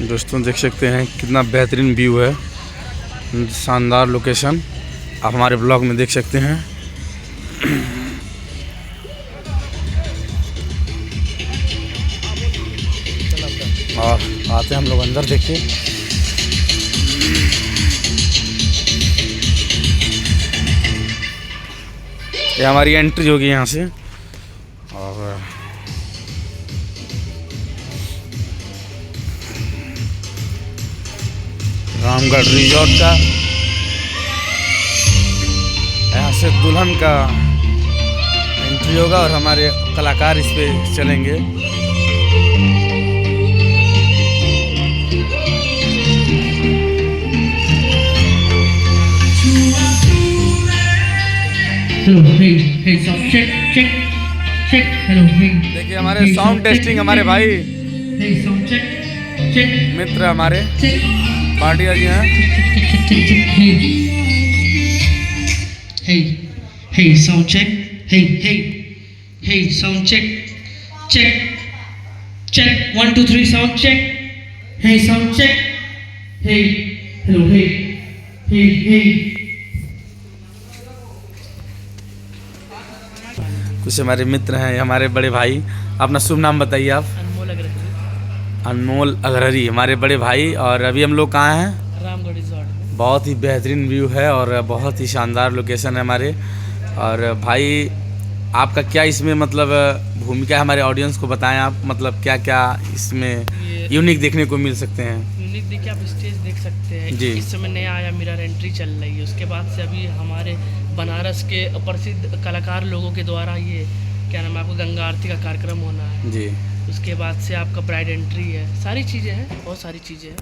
दोस्तों देख सकते हैं कितना बेहतरीन व्यू है, शानदार लोकेशन आप हमारे ब्लॉग में देख सकते हैं। और आते हैं हम लोग अंदर, देखिए ये हमारी एंट्री होगी यहाँ से। और रामगढ़ रिजॉर्ट का यहाँ से दुल्हन का एंट्री होगा और हमारे कलाकार इस पे चलेंगे। हेलो हे साउंड चेक हेलो हे। देखिए हमारे साउंड टेस्टिंग हमारे भाई हे साउंड चेक मित्र हमारे पार्टिया जी हैं। हे साउंड चेक हे साउंड चेक 1 2 3 साउंड चेक हे साउंड चेक हेलो हे। कुछ हमारे मित्र हैं, हमारे बड़े भाई। अपना शुभ नाम बताइए आप। अनमोल अग्रहरी हमारे बड़े भाई। और अभी हम लोग कहाँ हैं? रामगढ़ रिजॉर्ट में। बहुत ही बेहतरीन व्यू है और बहुत ही शानदार लोकेशन है हमारे। और भाई आपका क्या इसमें मतलब भूमिका है, हमारे ऑडियंस को बताएं आप, मतलब क्या क्या इसमें यूनिक देखने को मिल सकते हैं? यूनिक देखिए, आप स्टेज देख सकते हैं जी। इस समय नया आया मिरर एंट्री चल रही है। उसके बाद से अभी हमारे बनारस के प्रसिद्ध कलाकार लोगों के द्वारा ये क्या नाम है, आपको गंगा आरती का कार्यक्रम होना है जी। उसके बाद से आपका ब्राइड एंट्री है, सारी चीज़ें हैं, बहुत सारी चीज़ें हैं।